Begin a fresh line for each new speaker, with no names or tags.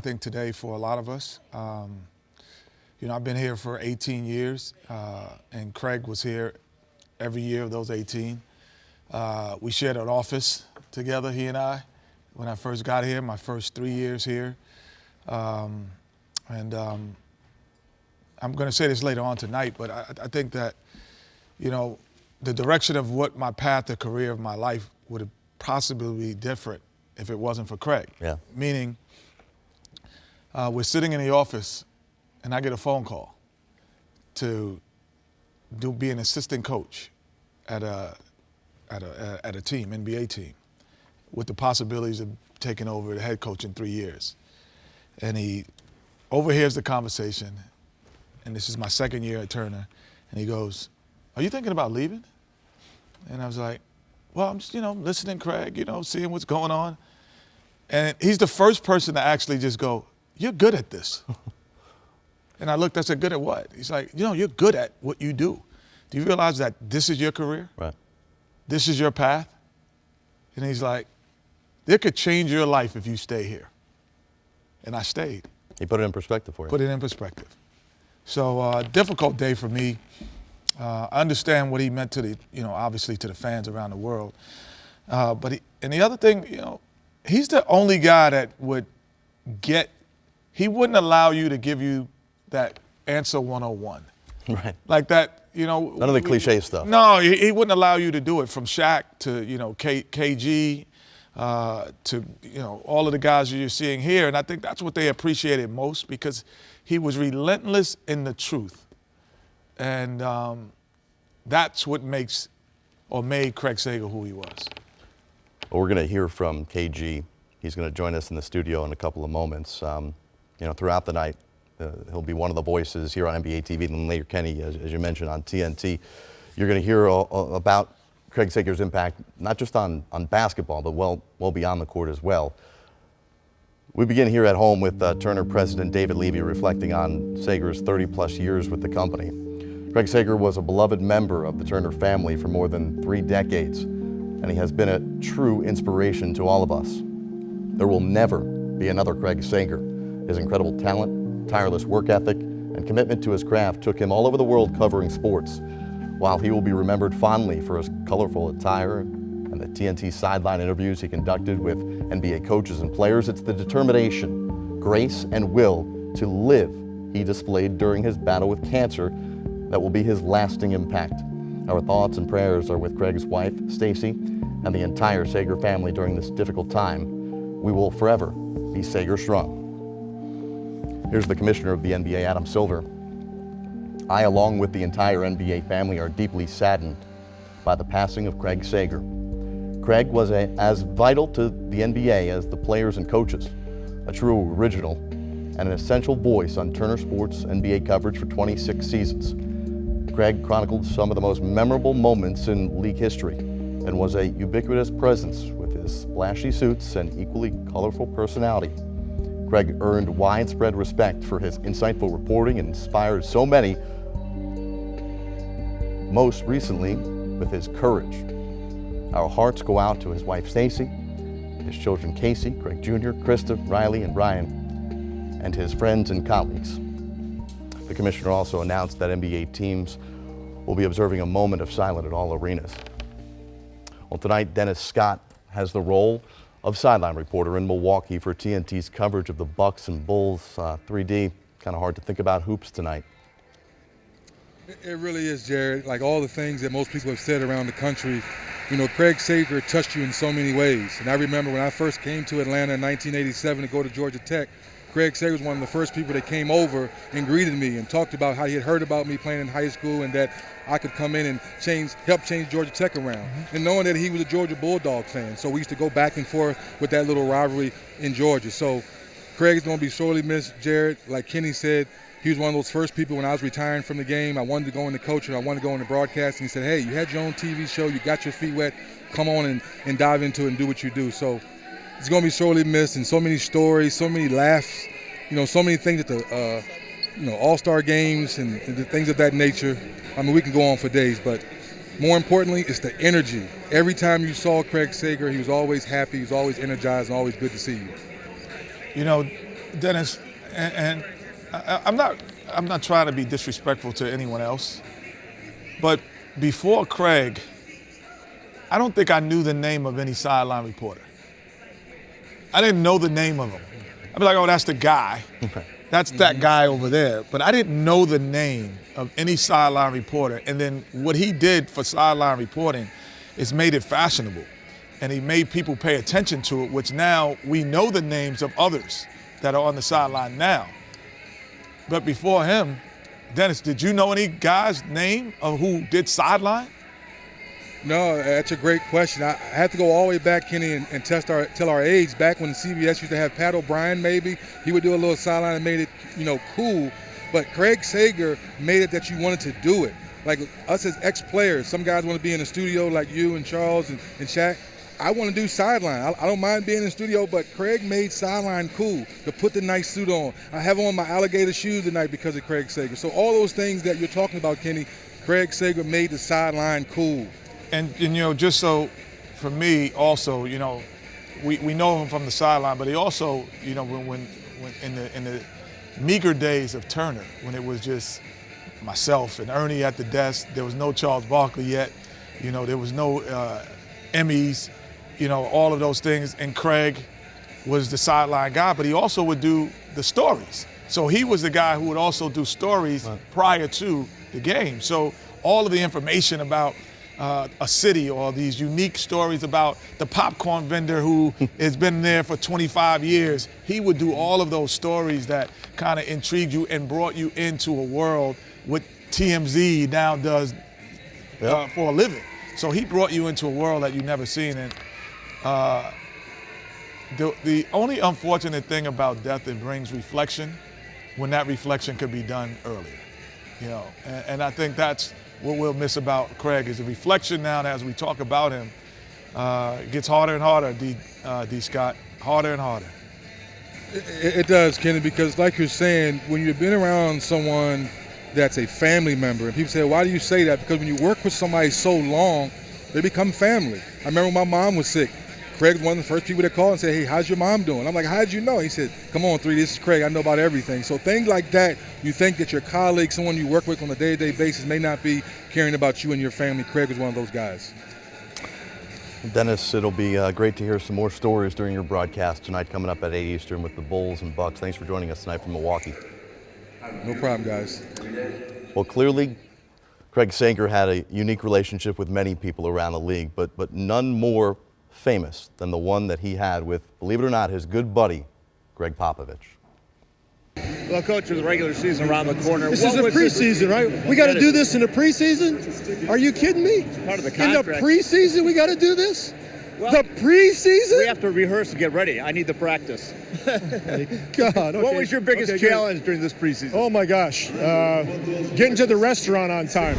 think, today for a lot of us. You know, I've been here for 18 years, and Craig was here every year of those 18. We shared an office together, he and I, when I first got here, my first 3 years here. I'm going to say this later on tonight, but I think that, you know, the direction of what my path, the career of my life would have possibly be different if it wasn't for Craig.
Yeah.
Meaning, we're sitting in the office, and I get a phone call to be an assistant coach at a team, NBA team, with the possibilities of taking over the head coach in 3 years. And he overhears the conversation, and this is my second year at Turner, and he goes, "Are you thinking about leaving?" And I was like, "Well, I'm just, listening, Craig, seeing what's going on." And he's the first person to actually just go, "You're good at this." And I looked, I said, "Good at what?" He's like, "You're good at what you do. Do you realize that this is your career?
Right.
This is your path?" And he's like, "It could change your life if you stay here." And I stayed.
He put it in perspective for you.
Put it in perspective. So difficult day for me. I understand what he meant to obviously to the fans around the world. And the other thing, he's the only guy that he wouldn't allow you to give you that answer 101.
Right.
Like that,
None of the cliche stuff.
No, he wouldn't allow you to do it, from Shaq to, KG to, all of the guys you're seeing here. And I think that's what they appreciated most, because he was relentless in the truth. And that's what made Craig Saber who he was.
Well, we're going to hear from KG. He's going to join us in the studio in a couple of moments. Throughout the night, he'll be one of the voices here on NBATV, and later Kenny, as you mentioned, on TNT. You're going to hear about Craig Sager's impact, not just on basketball, but well beyond the court as well. We begin here at home with Turner president David Levy reflecting on Sager's 30-plus years with the company. Craig Sager was a beloved member of the Turner family for more than 3 decades, and he has been a true inspiration to all of us. There will never be another Craig Sager. His incredible talent, tireless work ethic, and commitment to his craft took him all over the world covering sports. While he will be remembered fondly for his colorful attire and the TNT sideline interviews he conducted with NBA coaches and players, it's the determination, grace, and will to live he displayed during his battle with cancer that will be his lasting impact. Our thoughts and prayers are with Craig's wife, Stacy, and the entire Sager family during this difficult time. We will forever be Sager strong. Here's the commissioner of the NBA, Adam Silver. I, along with the entire NBA family, are deeply saddened by the passing of Craig Sager. Craig was as vital to the NBA as the players and coaches, a true original and an essential voice on Turner Sports NBA coverage for 26 seasons. Craig chronicled some of the most memorable moments in league history and was a ubiquitous presence with his splashy suits and equally colorful personality. Craig earned widespread respect for his insightful reporting and inspired so many, most recently with his courage. Our hearts go out to his wife Stacy, his children Casey, Craig Jr., Krista, Riley, and Ryan, and his friends and colleagues. The commissioner also announced that NBA teams will be observing a moment of silence at all arenas. Well, tonight, Dennis Scott has the role of sideline reporter in Milwaukee for TNT's coverage of the Bucks and Bulls. 3D, kind of hard to think about hoops tonight.
It really is, Jared. Like all the things that most people have said around the country, Craig Saber touched you in so many ways. And I remember when I first came to Atlanta in 1987 to go to Georgia Tech, Craig Saber was one of the first people that came over and greeted me and talked about how he had heard about me playing in high school and that I could come in and help change Georgia Tech around. Mm-hmm. And knowing that he was a Georgia Bulldog fan. So we used to go back and forth with that little rivalry in Georgia. So Craig's going to be sorely missed, Jared. Like Kenny said, he was one of those first people when I was retiring from the game. I wanted to go into coaching. I wanted to go into broadcasting. He said, hey, you had your own TV show. You got your feet wet. Come on and dive into it and do what you do. So it's going to be sorely missed, and so many stories, so many laughs, so many things at the all-star games and the things of that nature. I mean, we can go on for days, but more importantly, it's the energy. Every time you saw Craig Sager, he was always happy, he was always energized, and always good to see you.
Dennis, and I'm not trying to be disrespectful to anyone else, but before Craig, I don't think I knew the name of any sideline reporter. I didn't know the name of him. I'd be like, oh, that's the guy. That's that guy over there. But I didn't know the name of any sideline reporter. And then what he did for sideline reporting is made it fashionable. And he made people pay attention to it, which now we know the names of others that are on the sideline now. But before him, Dennis, did you know any guy's name of who did sideline?
No, that's a great question. I have to go all the way back, Kenny, and tell our age. Back when CBS used to have Pat O'Brien, maybe he would do a little sideline and made it, cool. But Craig Saber made it that you wanted to do it. Like us as ex-players, some guys want to be in the studio like you and Charles and Shaq. I want to do sideline. I don't mind being in the studio, but Craig made sideline cool, to put the nice suit on. I have on my alligator shoes tonight because of Craig Saber. So all those things that you're talking about, Kenny, Craig Saber made the sideline cool.
And just so, for me also, we know him from the sideline, but he also, when in the meager days of Turner, when it was just myself and Ernie at the desk, there was no Charles Barkley yet, there was no Emmys, all of those things, and Craig was the sideline guy, but he also would do the stories. So he was the guy who would also do stories prior to the game. So all of the information about a city or these unique stories about the popcorn vendor who has been there for 25 years, he would do all of those stories that kind of intrigued you and brought you into a world what TMZ now does for a living. So he brought you into a world that you've never seen. And the only unfortunate thing about death, it brings reflection when that reflection could be done earlier. And I think that's what we'll miss about Craig is the reflection now as we talk about him. It gets harder and harder, D. Scott, harder and harder.
It does, Kenny, because like you're saying, when you've been around someone that's a family member, and people say, why do you say that? Because when you work with somebody so long, they become family. I remember when my mom was sick. Craig was one of the first people to call and say, hey, how's your mom doing? I'm like, how'd you know? He said, come on, 3, this is Craig. I know about everything. So things like that, you think that your colleague, someone you work with on a day-to-day basis may not be caring about you and your family. Craig was one of those guys.
Dennis, it'll be great to hear some more stories during your broadcast tonight coming up at 8 Eastern with the Bulls and Bucks. Thanks for joining us tonight from Milwaukee.
No problem, guys.
Well, clearly, Craig Saber had a unique relationship with many people around the league, but none more famous than the one that he had with, believe it or not, his good buddy, Greg Popovich.
Well, Coach, with the regular season around the corner.
This is a preseason, right? We got to do this in the preseason? Are you kidding me?
It's part of the contract.
In the preseason, we got to do this?
Well,
the preseason?
We have to rehearse and get ready. I need the practice.
God, okay.
What was your biggest challenge during this preseason?
Oh, my gosh. Getting to the restaurant on time.